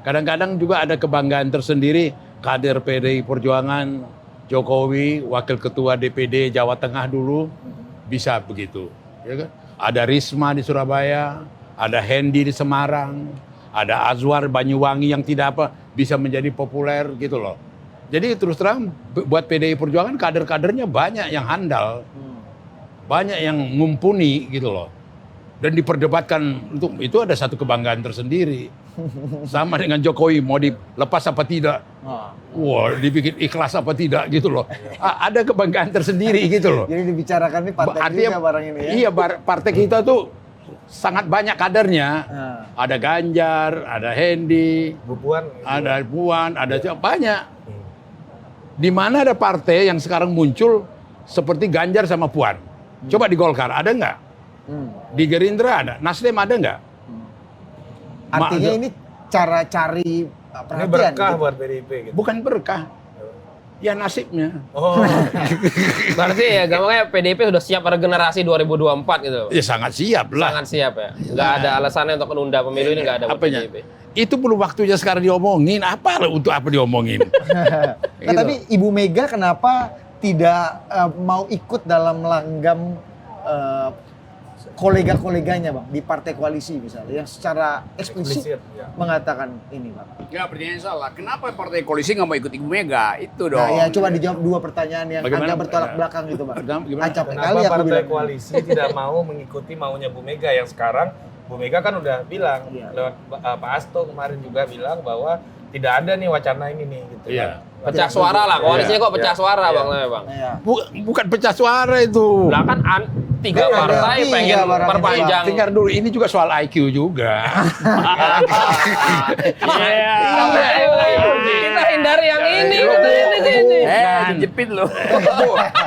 S11: Kadang-kadang juga ada kebanggaan tersendiri kader PDI Perjuangan Jokowi, wakil ketua DPD Jawa Tengah dulu bisa begitu. Ya kan? Ada Risma di Surabaya, ada Hendy di Semarang, ada Azwar Banyuwangi yang tidak bisa menjadi populer gitu loh. Jadi terus terang buat PDI Perjuangan kader-kadernya banyak yang handal, banyak yang mumpuni gitu loh. Dan diperdebatkan itu ada satu kebanggaan tersendiri. Sama dengan Jokowi mau dilepas apa tidak, dibikin ikhlas apa tidak gitu loh. Ada kebanggaan tersendiri gitu loh.
S1: Jadi dibicarakan nih partai kita barang ini ya.
S11: Iya, partai kita tuh sangat banyak kadernya. Ada Ganjar, ada Hendy, ada Puan, ada banyak. Di mana ada partai yang sekarang muncul seperti Ganjar sama Puan? Coba di Golkar ada nggak? Di Gerindra ada, Nasdem ada nggak?
S1: Artinya ini cara cari perhatian.
S2: Ini berkah
S1: gitu.
S2: buat PDIP gitu.
S11: Bukan berkah, ya nasibnya.
S3: Berarti ya gampangnya PDIP sudah siap pada generasi 2024 gitu.
S11: Ya sangat siap lah.
S3: Sangat siap ya. Nggak ada alasannya untuk menunda pemilu ini, nggak ada buat
S11: Apanya?
S3: PDIP.
S11: Itu perlu waktunya sekarang diomongin. Untuk apa diomongin?
S1: Nah, tapi Ibu Mega kenapa tidak mau ikut dalam langgam kolega-koleganya Bang di partai koalisi misalnya yang secara eksplisit
S2: ya.
S1: mengatakan ini Bang.
S12: Ya pertanyaan salah. Kenapa partai koalisi nggak mau ikut Ibu Mega? Itu dong.
S1: Nah, ya coba dijawab dua pertanyaan yang agak bertolak belakang gitu Bang. Acap kali
S2: Kenapa
S1: aku
S2: partai
S1: bilang.
S2: koalisi tidak mau mengikuti maunya Bu Mega yang sekarang Bu Mega kan udah bilang lewat Pak Hasto kemarin juga bilang bahwa tidak ada nih wacana ini nih gitu.
S3: Iya. Pecah suara lah, koalisinya kok pecah suara Bang namanya Bang.
S11: Bukan pecah suara itu.
S3: Lah kan tiga partai pengen perpanjang.
S11: Dengar dulu, ini juga soal IQ juga.
S3: Kita hindari yang ini.
S12: Dijepit loh.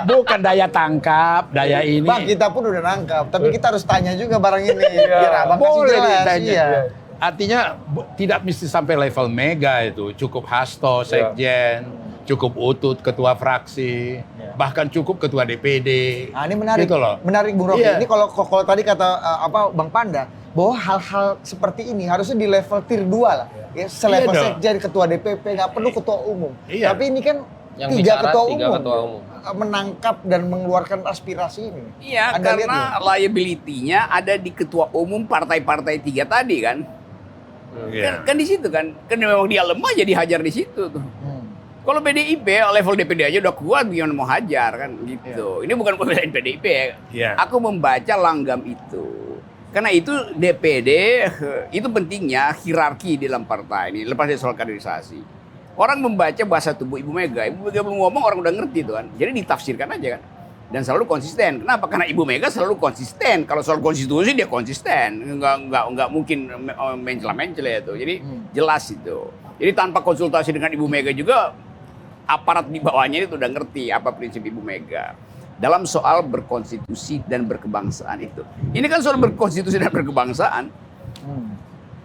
S11: Bukan daya tangkap, daya ini.
S1: Bang, kita pun udah nangkap, tapi kita harus tanya juga barang ini biar Abang kasih
S11: Boleh
S1: jelas.
S11: ditanya.
S1: Iya.
S11: Artinya tidak mesti sampai level mega itu, cukup Hasto, Sekjen, cukup Utut, ketua fraksi, bahkan cukup ketua DPD.
S1: Nah, ini menarik,
S11: gitu loh.
S1: menarik Bung Rocky.
S11: Iya.
S1: Ini kalau tadi kata Bang Panda, bahwa hal-hal seperti ini harusnya di level tier 2 lah. Ya, selevel
S11: Iya dong.
S1: sekjen, ketua DPP, nggak perlu ketua umum.
S11: Iya.
S1: Tapi ini kan
S3: Yang
S1: tiga
S3: bicara
S1: ketua
S3: tiga
S1: umum,
S3: ketua umum.
S1: menangkap dan mengeluarkan aspirasi ini.
S12: Iya,
S1: Anda lihat
S12: karena liability-nya ada di ketua umum partai-partai 3 tadi kan. Kan di situ kan memang dia lemah jadi hajar di situ tuh. Kalau PDIP level DPD aja udah kuat, gimana mau hajar kan gitu. Ini bukan pembelain PDIP ya.
S11: Iya.
S12: Aku membaca langgam itu. Karena itu DPD itu pentingnya hierarki di dalam partai ini, lepas dari soal kaderisasi. Orang membaca bahasa tubuh Ibu Mega belum ngomong orang udah ngerti tuh kan. Jadi ditafsirkan aja kan. Dan selalu konsisten. Kenapa? Karena Ibu Mega selalu konsisten. Kalau soal konstitusi dia konsisten, nggak mungkin mencela-mencela itu. Jadi jelas itu. Jadi tanpa konsultasi dengan Ibu Mega juga aparat di bawahnya itu udah ngerti apa prinsip Ibu Mega dalam soal berkonstitusi dan berkebangsaan itu. Ini kan soal berkonstitusi dan berkebangsaan.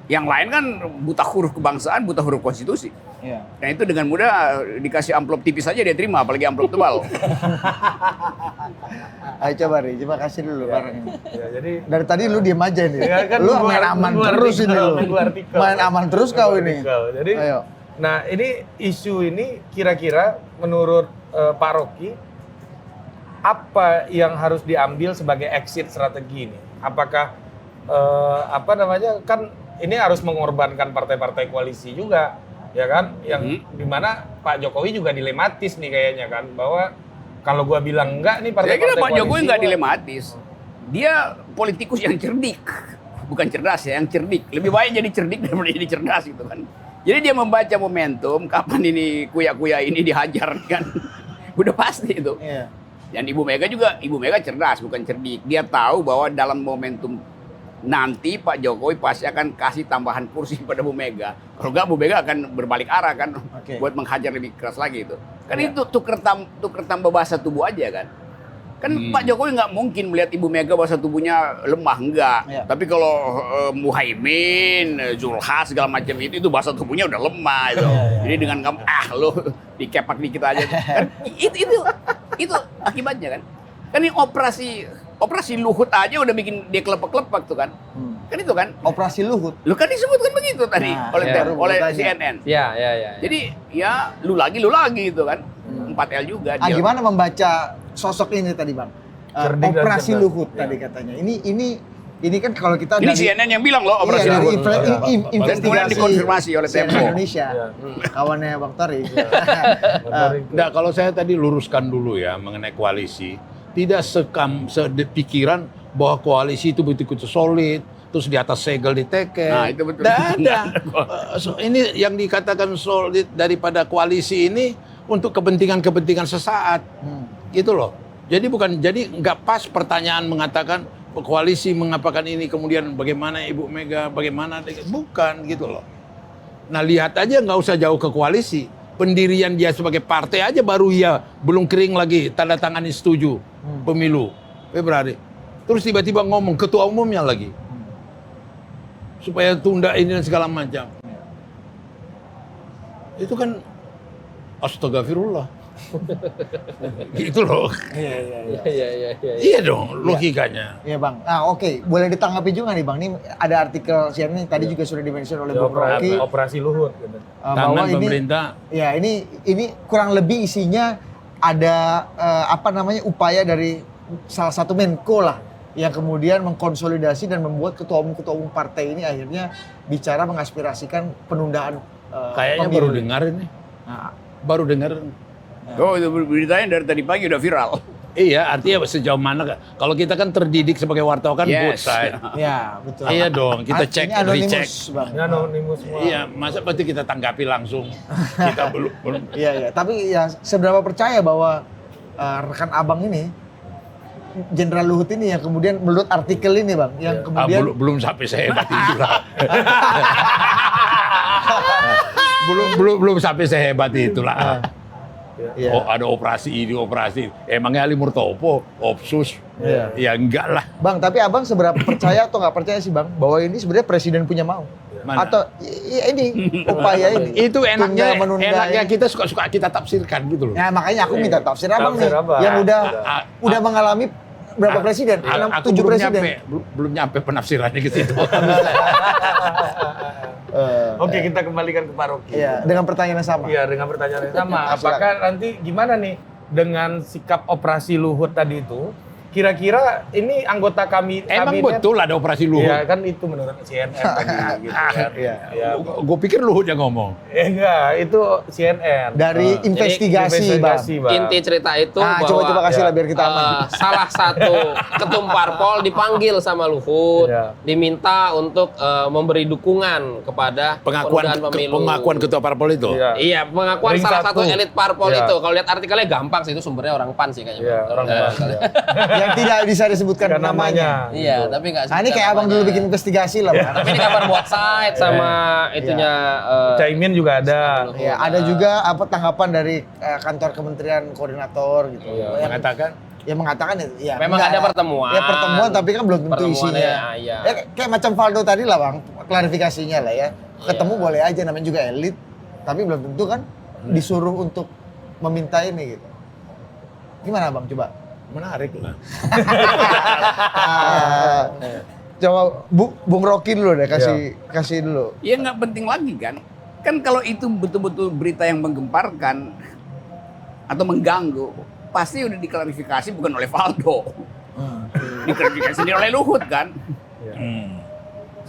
S12: Yang lain kan buta huruf kebangsaan, buta huruf konstitusi.
S1: Iya.
S12: Dan itu dengan mudah dikasih amplop tipis aja dia terima, apalagi amplop tebal.
S1: Ayo coba Ri, coba kasih dulu barang ini.
S2: Ya, jadi
S1: Dari tadi lu diem aja nih.
S2: Ya, kan
S1: lu
S2: nunggu
S1: main aman
S2: nunggu
S1: terus
S2: artikel,
S1: ini lu.
S2: nunggu artikel.
S1: Main aman terus kau ini.
S2: Jadi,
S1: Ayo.
S2: nah ini isu ini kira-kira menurut Pak Rocky apa yang harus diambil sebagai exit strategi ini? Apakah kan ini harus mengorbankan partai-partai koalisi juga, ya kan? Yang dimana Pak Jokowi juga dilematis nih kayaknya kan, bahwa kalau gua bilang enggak nih
S12: Saya kira
S2: partai-partai
S12: Pak Jokowi
S2: koalisi
S12: nggak dilematis. Dia politikus yang cerdik, bukan cerdas ya, yang cerdik. Lebih baik jadi cerdik daripada jadi cerdas gitu kan. Jadi dia membaca momentum, kapan ini kuya-kuya ini dihajar kan. Udah pasti itu.
S1: Iya.
S12: Dan Ibu Mega cerdas, bukan cerdik. Dia tahu bahwa dalam momentum nanti Pak Jokowi pasti akan kasih tambahan kursi pada Bu Mega. Kalau enggak Bu Mega akan berbalik arah kan, buat menghajar lebih keras lagi itu. Kan itu tuker tambah bahasa tubuh aja kan. Kan Pak Jokowi nggak mungkin melihat Ibu Mega bahasa tubuhnya lemah, enggak. Tapi kalau Muhaimin, Zulhas segala macam itu bahasa tubuhnya udah lemah itu. Jadi dengan kamu lo dikepak dikit aja. Kan, itu akibatnya kan. Kan ini operasi Luhut aja udah bikin dia kelepek-kelepek tuh kan. Kan itu kan.
S1: Operasi Luhut.
S12: Lu kan disebutkan begitu tadi oleh CNN.
S3: Ya.
S12: Jadi ya lu lagi itu kan. 4L juga.
S1: Gimana membaca sosok ini tadi Bang? Operasi Luhut tadi katanya. Ini kan kalau kita
S12: ini CNN yang bilang loh operasi
S1: Luhut.
S12: Investigasi dikonfirmasi oleh Tempo
S1: Indonesia. Kawannya Bang Tori.
S11: Nah, kalau saya tadi luruskan dulu ya mengenai koalisi. Tidak sepikiran bahwa koalisi itu betul-betul solid, terus di atas segel diteken.
S12: Nah, itu betul.
S11: Tidak ada. Ini yang dikatakan solid daripada koalisi ini untuk kepentingan-kepentingan sesaat. Gitu loh. Jadi nggak pas pertanyaan mengatakan koalisi mengapakan ini, kemudian bagaimana Ibu Mega, bagaimana, bukan gitu loh. Nah lihat aja, nggak usah jauh ke koalisi. Pendirian dia sebagai partai aja baru belum kering lagi tanda tangani setuju pemilu Februari. Terus tiba-tiba ngomong ketua umumnya lagi supaya tunda ini dan segala macam. Itu kan astagfirullah. Gitu loh. Iya dong logikanya.
S1: Iya Bang. Nah oke, boleh ditanggapi juga nih Bang. Ini ada artikel CNN tadi juga sudah di-mention oleh Bung Rocky.
S2: Operasi Luhut. Gitu.
S1: Bahwa ini
S11: pemerintah.
S1: Ya ini kurang lebih isinya ada upaya dari salah satu Menko lah yang kemudian mengkonsolidasi dan membuat ketua umum partai ini akhirnya bicara mengaspirasikan penundaan
S11: Kayaknya
S1: pemilu.
S11: baru dengar ini. Baru dengar.
S12: Oh, itu beritanya dari tadi pagi udah viral.
S11: Iya, artinya sejauh mana? Kalau kita kan terdidik sebagai wartawan kan both side.
S1: Ya, betul.
S11: Iya dong, kita cek,
S1: Ini anonimus,
S11: recheck.
S1: Bang.
S2: Ini anonimus semua.
S11: Iya, masa berarti kita tanggapi langsung. Kita belum.
S1: Iya. Tapi ya seberapa percaya bahwa rekan abang ini, Jenderal Luhut ini yang kemudian menurut artikel ini Bang, yang kemudian
S11: belum sampai sehebat itu lah. belum sampai sehebat itulah.
S1: Iya.
S11: Oh, ada operasi ini, operasi. Emangnya Ali Murtopo, Opsus?
S1: Iya.
S11: Ya enggak lah.
S1: Bang, tapi abang seberapa percaya atau nggak percaya sih Bang bahwa ini sebenarnya presiden punya mau?
S11: Mana?
S1: Atau ini upaya ini?
S11: Itu enaknya,
S1: Tunda menunda
S11: enaknya
S1: ini.
S11: kita suka-suka kita tafsirkan gitu loh.
S1: Ya makanya aku minta tafsir abang nih,
S2: Tafsir abang.
S1: yang udah mengalami berapa presiden?
S11: Aku
S1: 7
S11: belum
S1: presiden.
S11: belum nyampe penafsirannya ke situ.
S2: Oke, kita kembalikan ke Pak Rocky.
S1: Iya, dengan pertanyaan yang sama.
S2: Iya, dengan pertanyaan yang sama. Apakah nanti gimana nih dengan sikap operasi Luhut tadi itu? Kira-kira ini anggota kami
S11: Emang
S2: kabinet-
S11: betul ada operasi Luhut?
S2: Iya, kan itu menurut CNN tadi gitu kan. Iya.
S11: Gue pikir Luhut yang ngomong.
S2: Enggak, itu CNN.
S1: Dari investigasi, Bang.
S3: Inti cerita itu bahwa
S1: coba kasih lah biar kita aman.
S3: salah satu ketum parpol dipanggil sama Luhut, diminta untuk memberi dukungan kepada penundaan pemilu.
S11: Pengakuan ketua parpol itu.
S3: Iya, pengakuan
S2: Ring
S3: salah
S2: satu.
S3: satu elit parpol
S2: Iya.
S3: itu. Kalau lihat artikelnya gampang sih, itu sumbernya orang PAN sih kayaknya.
S2: Iya, orang PAN.
S1: Yang tidak bisa disebutkan
S2: Bukan
S1: namanya.
S3: Iya, tapi nggak.
S1: Nah, ini kayak abang dulu bikin investigasi lah, Bang.
S3: Tapi ini kabar buat site sama itunya.
S2: Caimin juga ada.
S1: Ya, ada juga apa tanggapan dari kantor Kementerian Koordinator gitu. Yang mengatakan ya
S3: Memang
S1: enggak,
S3: ada pertemuan.
S1: Ya pertemuan tapi kan belum tentu
S3: Pertemuannya,
S1: isinya.
S3: iya.
S1: Ya, kayak macam Valdo tadi lah Bang, klarifikasinya lah ya. Ketemu boleh aja namanya juga elit, tapi belum tentu kan disuruh untuk meminta ini gitu. Gimana Bang coba?
S11: Menarik lah.
S1: Coba Bung Rocky dulu deh, kasih dulu.
S12: Ya nggak penting lagi kan. Kan kalau itu betul-betul berita yang menggemparkan atau mengganggu, pasti udah diklarifikasi bukan oleh Valdo. Diklarifikasi sendiri oleh Luhut kan.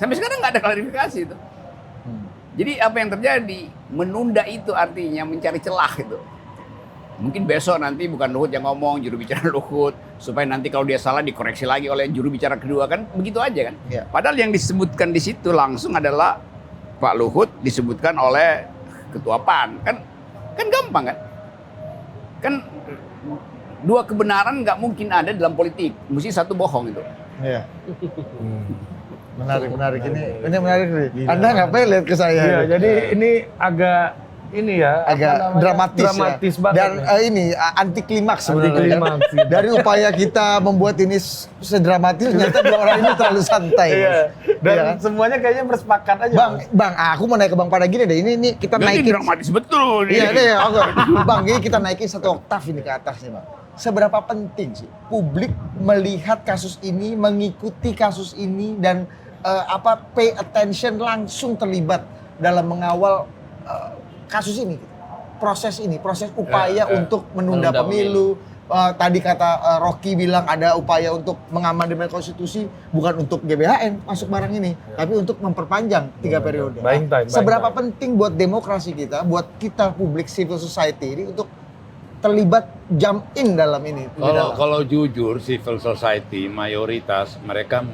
S12: Sampai sekarang nggak ada klarifikasi itu. Jadi apa yang terjadi? Menunda itu artinya mencari celah itu. Mungkin besok nanti bukan Luhut yang ngomong, juru bicara Luhut, supaya nanti kalau dia salah dikoreksi lagi oleh juru bicara kedua, kan begitu aja kan.
S1: Ya.
S12: Padahal yang disebutkan di situ langsung adalah Pak Luhut disebutkan oleh ketua PAN, kan gampang kan. Kan dua kebenaran nggak mungkin ada dalam politik, mesti satu bohong itu.
S1: Iya. Menarik ini menarik nih. Anda ngapain lihat ke saya?
S2: Iya, jadi ini agak
S1: agak dramatis
S2: banget.
S1: Dan ini anti klimaks sebenarnya.
S2: Anti-klimaks, gitu.
S1: Dari upaya kita membuat ini sedramatis, ternyata dua orang ini terlalu santai.
S2: Iya. Dan
S1: Iya kan?
S2: semuanya kayaknya bersepakat aja.
S1: Bang, aku mau naik ke Bang pada gini deh. Ini kita
S12: Ini
S1: naikin.
S12: dramatis betul.
S1: Iya deh, oke. Bang, ini kita naikin 1 oktav ini ke atas nih, Bang. Seberapa penting sih publik melihat kasus ini, mengikuti kasus ini dan pay attention, langsung terlibat dalam mengawal kasus ini, proses upaya untuk menunda pemilu. Tadi kata Rocky bilang ada upaya untuk mengamandemen konstitusi, bukan untuk GBHN masuk barang ini, tapi untuk memperpanjang 3 periode.
S2: Buying time,
S1: Seberapa penting buat demokrasi kita, buat kita publik civil society ini untuk terlibat jump in dalam ini?
S11: Kalau jujur civil society mayoritas mereka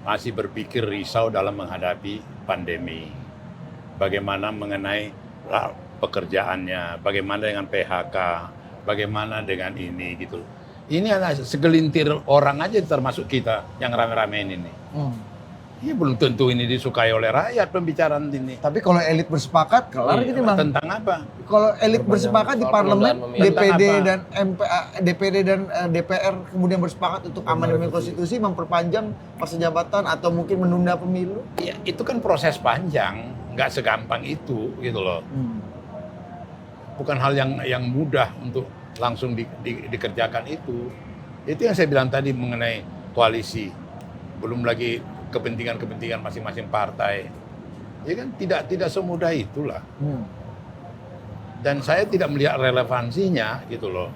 S11: masih berpikir risau dalam menghadapi pandemi. Bagaimana mengenai pekerjaannya, bagaimana dengan PHK, bagaimana dengan ini gitu. Ini hanya segelintir orang aja termasuk kita yang rame-ramein ini. Ini belum tentu ini disukai oleh rakyat pembicaraan ini.
S1: Tapi kalau elit bersepakat, kelar gitu Bang.
S11: Tentang apa?
S1: Kalau elit bersepakat di parlemen, DPD dan DPD dan DPR kemudian bersepakat untuk amandemen konstitusi, memperpanjang masa jabatan atau mungkin menunda pemilu.
S11: Ya, itu kan proses panjang, nggak segampang itu gitu loh. Bukan hal yang mudah untuk langsung dikerjakan itu. Itu yang saya bilang tadi mengenai koalisi. Belum lagi kepentingan-kepentingan masing-masing partai. Ya kan tidak semudah itulah. Dan saya tidak melihat relevansinya gitu loh.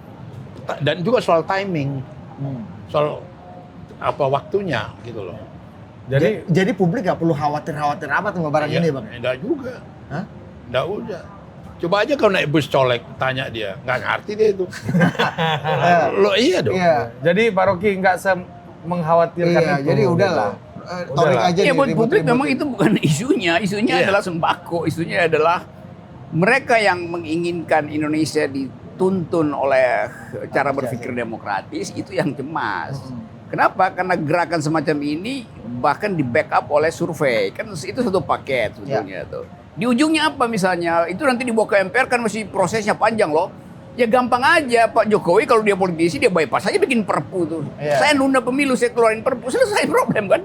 S11: Dan juga soal timing. Soal
S13: apa waktunya gitu loh.
S1: Jadi publik nggak perlu khawatir apa tuh barang ini Bang?
S13: Enggak juga.
S1: Hah?
S13: Enggak udah. Coba aja kalau naik bus colek, tanya dia, nggak ngerti dia itu. Lo iya dong.
S1: Iya.
S2: Jadi Pak Rocky nggak mengkhawatirkan
S1: Iya,
S2: itu.
S1: jadi udahlah. Tarik aja
S12: Ya buat publik
S1: diribut-ributin.
S12: memang itu bukan isunya adalah sembako, isunya adalah mereka yang menginginkan Indonesia dituntun oleh cara berpikir demokratis itu yang cemas. Kenapa? Karena gerakan semacam ini bahkan di backup oleh survei, kan itu satu paket sebetulnya tuh. Di ujungnya apa misalnya? Itu nanti dibawa ke MPR kan masih prosesnya panjang loh. Ya gampang aja Pak Jokowi kalau dia politisi dia bypass aja bikin perpu tuh. Saya nunda pemilu, saya keluarin perpu, selesai problem kan?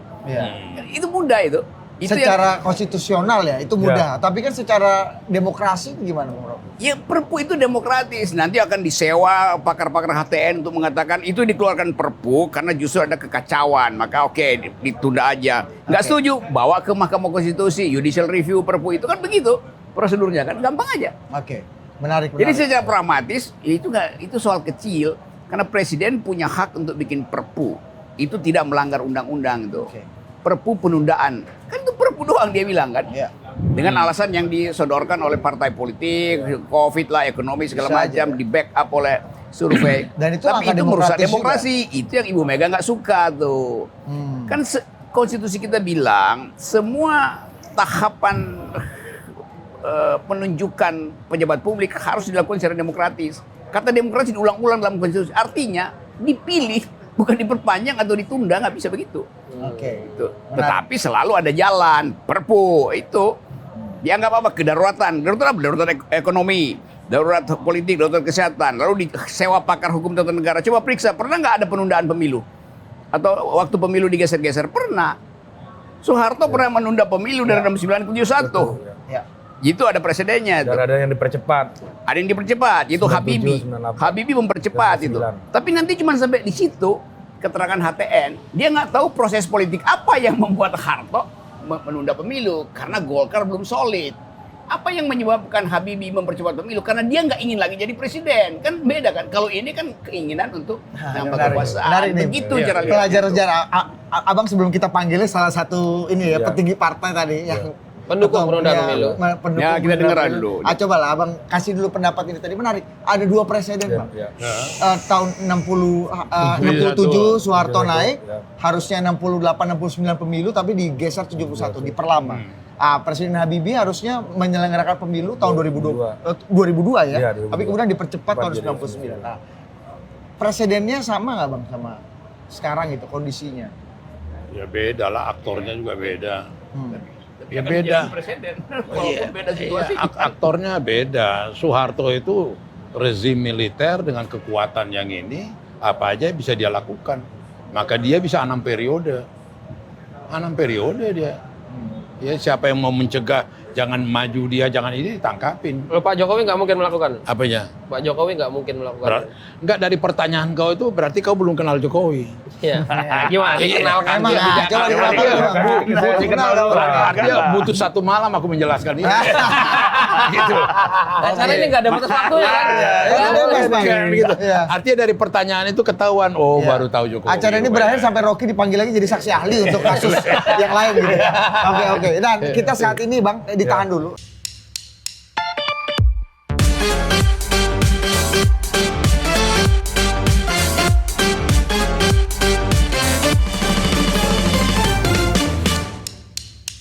S12: Itu mudah itu.
S1: Secara konstitusional ya itu mudah. Tapi kan secara demokrasi gimana Bang Rocky?
S12: Ya perpu itu demokratis. Nanti akan disewa pakar-pakar HTN untuk mengatakan itu dikeluarkan perpu karena justru ada kekacauan. Maka oke, ditunda aja. Nggak setuju, bawa ke Mahkamah Konstitusi, judicial review perpu itu kan begitu prosedurnya kan, gampang aja.
S1: Oke. Menarik.
S12: Jadi secara pragmatis ya itu soal kecil karena presiden punya hak untuk bikin perpu. Itu tidak melanggar undang-undang tuh. Perpu penundaan. Kan itu perpu doang dia bilang kan. Dengan alasan yang disodorkan oleh partai politik, Covid lah, ekonomi segala macam, di backup oleh survei.
S1: Dan itu
S12: tapi
S1: angka
S12: itu merusak
S1: demokratis
S12: demokrasi. Itu yang Ibu Mega nggak suka tuh. Kan konstitusi kita bilang semua tahapan penunjukan pejabat publik harus dilakukan secara demokratis. Kata demokrasi diulang-ulang dalam konstitusi. Artinya dipilih, bukan diperpanjang atau ditunda, nggak bisa begitu.
S1: Oke.
S12: Tetapi selalu ada jalan, perpu itu dianggap apa? Kedaruratan. Darurat ekonomi, darurat politik, darurat kesehatan. Lalu disewa pakar hukum tata negara. Coba periksa, pernah nggak ada penundaan pemilu? Atau waktu pemilu digeser-geser? Pernah. Soeharto pernah menunda pemilu dari 1971. Itu ada presidennya.
S2: Dan ada yang dipercepat.
S12: Ada yang dipercepat, itu Habibie. Habibie mempercepat itu. Tapi nanti cuma sampai di situ keterangan HTN, dia nggak tahu proses politik apa yang membuat Harto menunda pemilu karena Golkar belum solid. Apa yang menyebabkan Habibie mempercepat pemilu? Karena dia nggak ingin lagi jadi presiden. Kan beda kan? Kalau ini kan keinginan untuk nambah kekuasaan. Begitu cara lihat.
S1: Pelajar Abang sebelum kita panggilnya salah satu ini ya petinggi partai tadi yang
S3: pendukung penundaan pemilu.
S12: Ya, kita dengar dulu.
S1: Coba lah Abang kasih dulu pendapat ini tadi menarik. Ada dua presiden Bang. Tahun 67 Soeharto naik, harusnya 68 69 pemilu tapi digeser 71, diperlama. Presiden Habibie harusnya menyelenggarakan pemilu tahun 2002 ya. Tapi kemudian dipercepat tahun 99. Nah, presidennya sama nggak Bang sama sekarang itu kondisinya?
S13: Ya beda lah, aktornya juga beda. Ya
S12: Kan
S13: beda.
S12: jadi presiden.
S13: Beda situasi. Aktornya beda. Soeharto itu rezim militer dengan kekuatan yang ini, apa aja bisa dia lakukan. Maka dia bisa 6 periode. 6 periode dia. Ya siapa yang mau mencegah jangan maju dia, jangan ini ditangkapin.
S3: Loh, Pak Jokowi nggak mungkin melakukan.
S13: Apanya?
S3: Pak Jokowi nggak mungkin melakukan.
S13: Enggak, dari pertanyaan kau itu berarti kau belum kenal Jokowi.
S3: Iya. Gimana? Kenalkan
S1: Emang,
S3: dia.
S1: coba
S13: Dia butuh 1 malam aku menjelaskan ini. Gitu.
S3: Acara ini nggak ada batas waktu ya kan?
S13: Gitu. Artinya dari pertanyaan itu ketahuan, baru tahu Jokowi.
S1: Acara ini berakhir sampai Rocky dipanggil lagi jadi saksi ahli untuk kasus yang lain gitu. Oke. Dan kita saat ini Bang ditahan dulu.